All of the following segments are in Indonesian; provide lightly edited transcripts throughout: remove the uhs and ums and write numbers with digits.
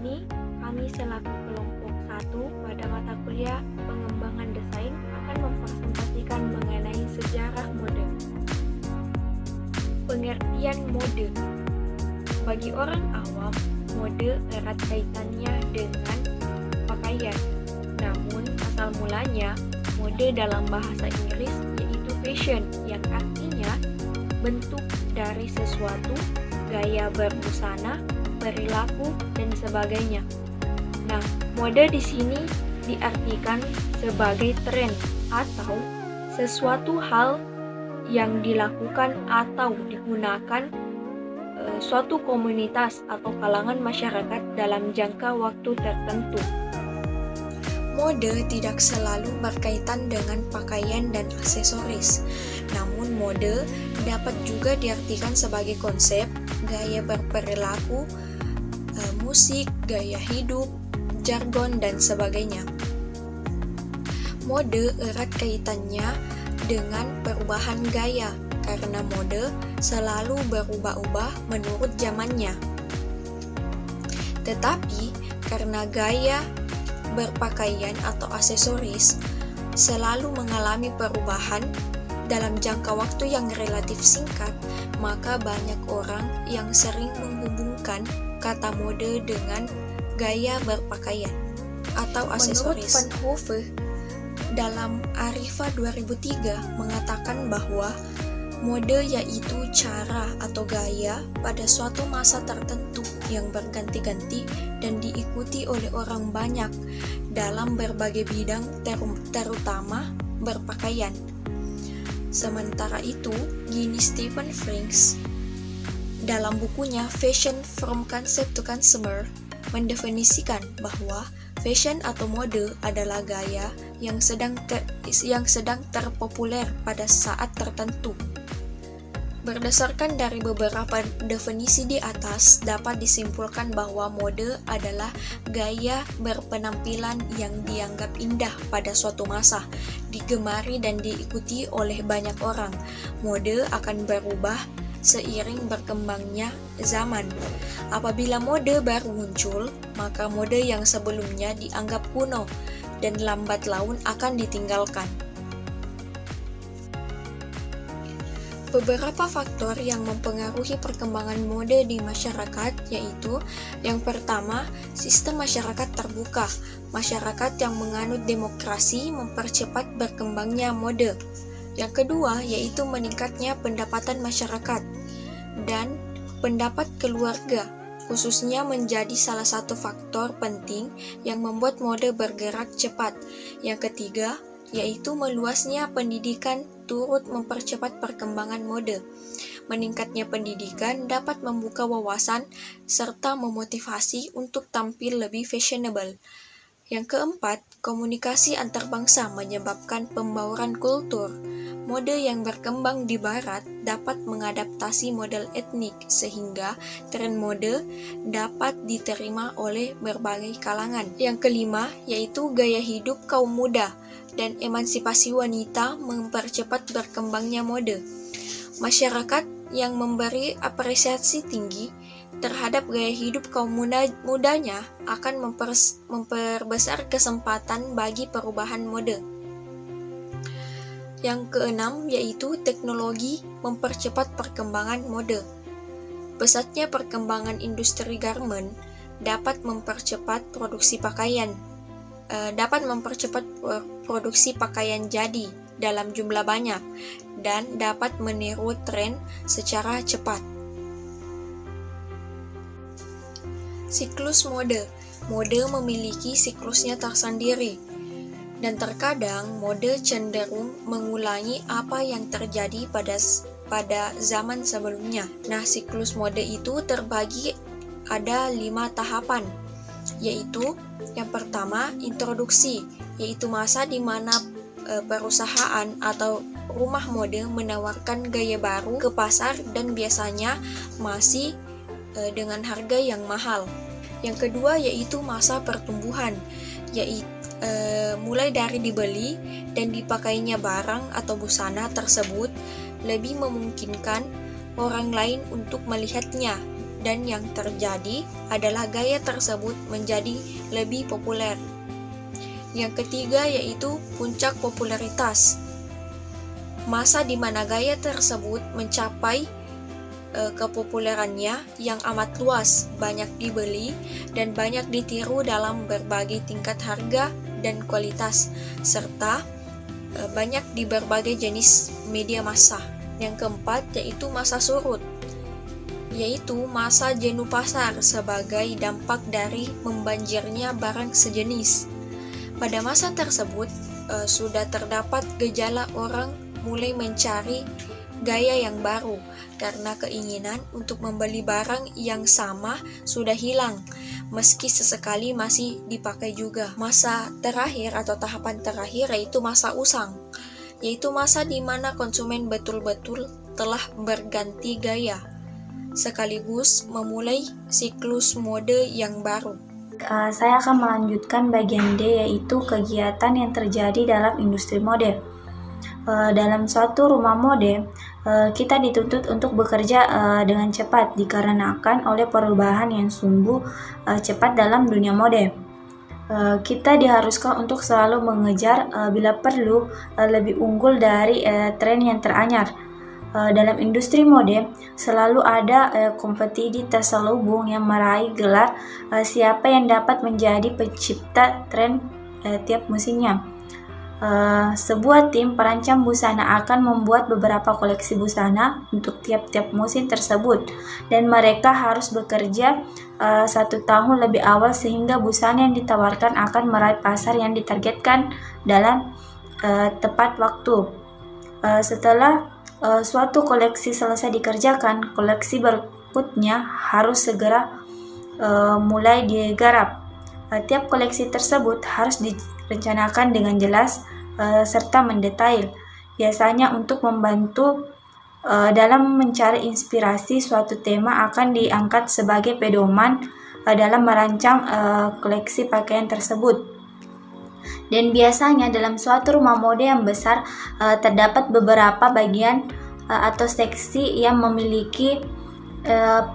ini, kami selaku kelompok 1 pada mata kuliah pengembangan desain akan mempresentasikan mengenai sejarah mode. Pengertian mode. Bagi orang awam, mode erat kaitannya dengan pakaian. Namun, asal mulanya, mode dalam bahasa Inggris yaitu fashion, yang artinya bentuk dari sesuatu, gaya berbusana, perilaku, dan sebagainya. Nah, mode di sini diartikan sebagai tren atau sesuatu hal yang dilakukan atau digunakan suatu komunitas atau kalangan masyarakat dalam jangka waktu tertentu. Mode tidak selalu berkaitan dengan pakaian dan aksesoris. Namun mode dapat juga diartikan sebagai konsep, gaya berperilaku, musik, gaya hidup, jargon, dan sebagainya. Mode erat kaitannya dengan perubahan gaya, karena mode selalu berubah-ubah menurut zamannya. Tetapi, karena gaya berpakaian atau aksesoris selalu mengalami perubahan dalam jangka waktu yang relatif singkat, maka banyak orang yang sering menghubungkan kata mode dengan gaya berpakaian atau aksesoris. Menurut Van Hove, dalam Arifa 2003 mengatakan bahwa mode yaitu cara atau gaya pada suatu masa tertentu yang berganti-ganti dan diikuti oleh orang banyak dalam berbagai bidang terutama berpakaian. Sementara itu, Gini Stephen Frings dalam bukunya Fashion from Concept to Consumer mendefinisikan bahwa fashion atau mode adalah gaya yang sedang terpopuler pada saat tertentu. Berdasarkan dari beberapa definisi di atas, dapat disimpulkan bahwa mode adalah gaya berpenampilan yang dianggap indah pada suatu masa, digemari dan diikuti oleh banyak orang. Mode akan berubah seiring berkembangnya zaman. Apabila mode baru muncul, maka mode yang sebelumnya dianggap kuno dan lambat laun akan ditinggalkan. Beberapa faktor yang mempengaruhi perkembangan mode di masyarakat yaitu yang pertama, sistem masyarakat terbuka. Masyarakat yang menganut demokrasi mempercepat berkembangnya mode. Yang kedua, yaitu meningkatnya pendapatan masyarakat dan pendapat keluarga, khususnya menjadi salah satu faktor penting yang membuat mode bergerak cepat. Yang ketiga, yaitu meluasnya pendidikan turut mempercepat perkembangan mode. Meningkatnya pendidikan dapat membuka wawasan serta memotivasi untuk tampil lebih fashionable. Yang keempat, komunikasi antar bangsa menyebabkan pembauran kultur. Mode yang berkembang di barat dapat mengadaptasi model etnik sehingga tren mode dapat diterima oleh berbagai kalangan. Yang kelima, yaitu gaya hidup kaum muda dan emansipasi wanita mempercepat berkembangnya mode. Masyarakat yang memberi apresiasi tinggi terhadap gaya hidup kaum mudanya akan memperbesar kesempatan bagi perubahan mode. Yang keenam, yaitu teknologi mempercepat perkembangan mode. Pesatnya perkembangan industri garment dapat mempercepat produksi pakaian jadi dalam jumlah banyak dan dapat meniru tren secara cepat. Siklus mode. Mode memiliki siklusnya tersendiri dan terkadang mode cenderung mengulangi apa yang terjadi pada zaman sebelumnya. Nah, siklus mode itu terbagi ada 5 tahapan, yaitu yang pertama, introduksi, yaitu masa di mana perusahaan atau rumah mode menawarkan gaya baru ke pasar dan biasanya masih dengan harga yang mahal. Yang kedua yaitu masa pertumbuhan, yaitu mulai dari dibeli dan dipakainya barang atau busana tersebut lebih memungkinkan orang lain untuk melihatnya dan yang terjadi adalah gaya tersebut menjadi lebih populer. Yang ketiga yaitu puncak popularitas. Masa di mana gaya tersebut mencapai kepopulerannya yang amat luas, banyak dibeli, dan banyak ditiru dalam berbagai tingkat harga dan kualitas, serta banyak di berbagai jenis media massa. Yang keempat yaitu masa surut, yaitu masa jenuh pasar sebagai dampak dari membanjirnya barang sejenis. Pada masa tersebut, sudah terdapat gejala orang mulai mencari gaya yang baru, karena keinginan untuk membeli barang yang sama sudah hilang, meski sesekali masih dipakai juga. Masa terakhir atau tahapan terakhir yaitu masa usang, yaitu masa di mana konsumen betul-betul telah berganti gaya, sekaligus memulai siklus mode yang baru. Saya akan melanjutkan bagian D, yaitu kegiatan yang terjadi dalam industri mode. Dalam suatu rumah mode, kita dituntut untuk bekerja dengan cepat dikarenakan oleh perubahan yang sungguh cepat dalam dunia mode. Kita diharuskan untuk selalu mengejar, bila perlu, lebih unggul dari tren yang teranyar. Dalam industri mode, selalu ada kompetisi terselubung yang meraih gelar siapa yang dapat menjadi pencipta tren tiap musimnya. Sebuah tim perancang busana akan membuat beberapa koleksi busana untuk tiap-tiap musim tersebut, dan mereka harus bekerja 1 tahun lebih awal sehingga busana yang ditawarkan akan meraih pasar yang ditargetkan dalam tepat waktu. Setelah suatu koleksi selesai dikerjakan, koleksi berikutnya harus segera mulai digarap. Tiap koleksi tersebut harus direncanakan dengan jelas serta mendetail, biasanya untuk membantu dalam mencari inspirasi. Suatu tema akan diangkat sebagai pedoman dalam merancang koleksi pakaian tersebut. Dan biasanya dalam suatu rumah mode yang besar terdapat beberapa bagian atau seksi yang memiliki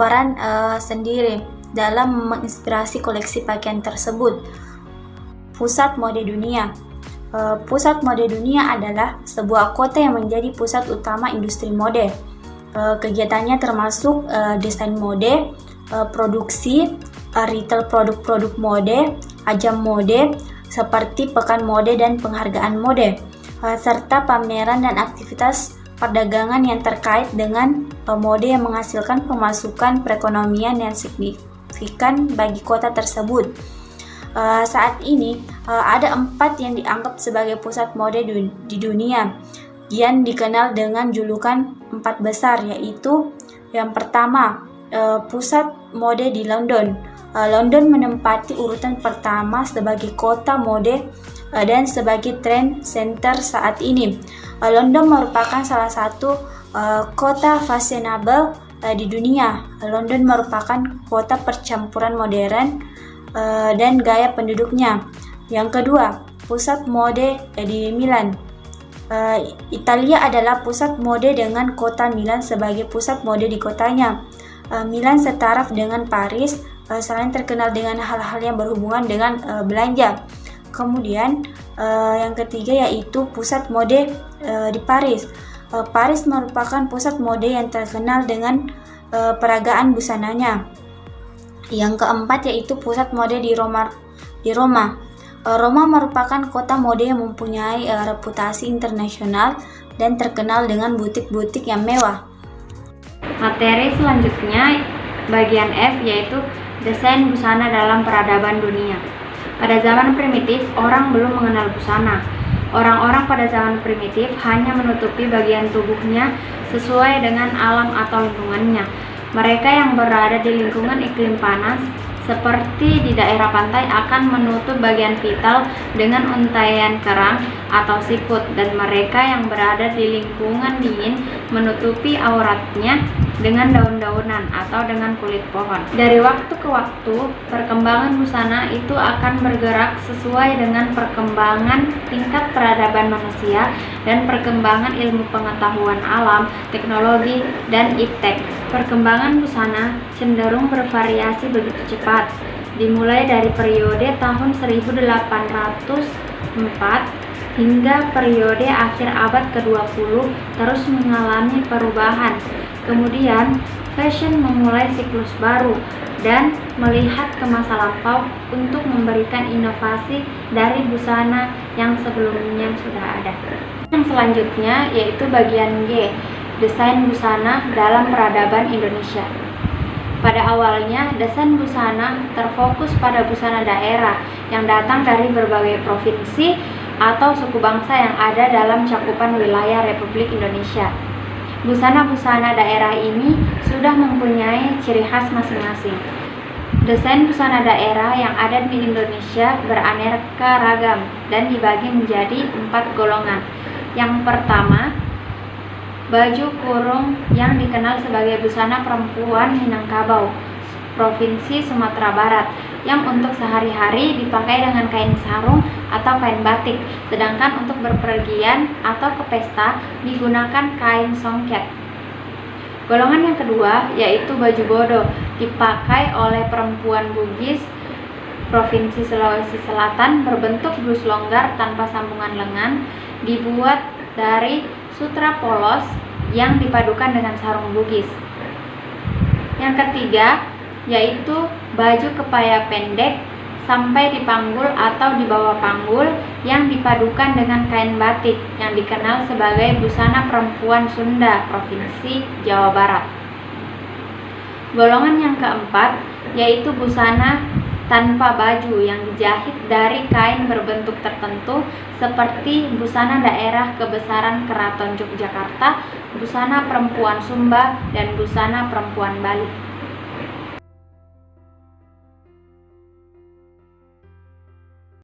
peran sendiri dalam menginspirasi koleksi pakaian tersebut. Pusat mode dunia. Pusat mode dunia adalah sebuah kota yang menjadi pusat utama industri mode. Kegiatannya termasuk desain mode, produksi, retail produk-produk mode, ajang mode, seperti pekan mode dan penghargaan mode, serta pameran dan aktivitas perdagangan yang terkait dengan mode yang menghasilkan pemasukan perekonomian yang signifikan bagi kota tersebut. Saat ini ada 4 yang dianggap sebagai pusat mode di dunia yang dikenal dengan julukan 4 besar, yaitu yang pertama, pusat mode di London. London menempati urutan pertama sebagai kota mode dan sebagai trend center saat ini. London merupakan salah satu kota fashionable di dunia. London merupakan kota percampuran modern dan gaya penduduknya. Yang kedua, pusat mode di Milan. Italia adalah pusat mode dengan kota Milan sebagai pusat mode di kotanya. Milan setaraf dengan Paris, selain terkenal dengan hal-hal yang berhubungan dengan belanja. Kemudian yang ketiga yaitu pusat mode di Paris. Paris merupakan pusat mode yang terkenal dengan peragaan busananya. Yang keempat yaitu pusat mode di Roma. Roma merupakan kota mode yang mempunyai reputasi internasional dan terkenal dengan butik-butik yang mewah. Materi selanjutnya bagian F, yaitu desain busana dalam peradaban dunia. Pada zaman primitif, orang belum mengenal busana. Orang-orang pada zaman primitif hanya menutupi bagian tubuhnya sesuai dengan alam atau lingkungannya. Mereka yang berada di lingkungan iklim panas, seperti di daerah pantai, akan menutup bagian vital dengan untaian kerang atau siput, dan mereka yang berada di lingkungan dingin menutupi auratnya dengan daun-daunan atau dengan kulit pohon. Dari waktu ke waktu, perkembangan busana itu akan bergerak sesuai dengan perkembangan tingkat peradaban manusia dan perkembangan ilmu pengetahuan alam, teknologi, dan iptek. Perkembangan busana cenderung bervariasi begitu cepat, dimulai dari periode tahun 1804 hingga periode akhir abad ke-20 terus mengalami perubahan. Kemudian, fashion memulai siklus baru dan melihat ke masa lampau untuk memberikan inovasi dari busana yang sebelumnya sudah ada. Yang selanjutnya yaitu bagian G, desain busana dalam peradaban Indonesia. Pada awalnya, desain busana terfokus pada busana daerah yang datang dari berbagai provinsi atau suku bangsa yang ada dalam cakupan wilayah Republik Indonesia. Busana-busana daerah ini sudah mempunyai ciri khas masing-masing. Desain busana daerah yang ada di Indonesia beraneka ragam dan dibagi menjadi 4 golongan. Yang pertama, baju kurung yang dikenal sebagai busana perempuan Minangkabau, Provinsi Sumatera Barat, yang untuk sehari-hari dipakai dengan kain sarung atau kain batik, sedangkan untuk berpergian atau ke pesta digunakan kain songket. Golongan yang kedua yaitu baju bodo, dipakai oleh perempuan Bugis, Provinsi Sulawesi Selatan, berbentuk blus longgar tanpa sambungan lengan, dibuat dari sutra polos yang dipadukan dengan sarung Bugis. Yang ketiga yaitu baju kepaya pendek sampai di panggul atau di bawah panggul yang dipadukan dengan kain batik yang dikenal sebagai busana perempuan Sunda, Provinsi Jawa Barat. Golongan yang keempat yaitu busana tanpa baju yang dijahit dari kain berbentuk tertentu seperti busana daerah kebesaran Keraton Yogyakarta, busana perempuan Sumba, dan busana perempuan Bali.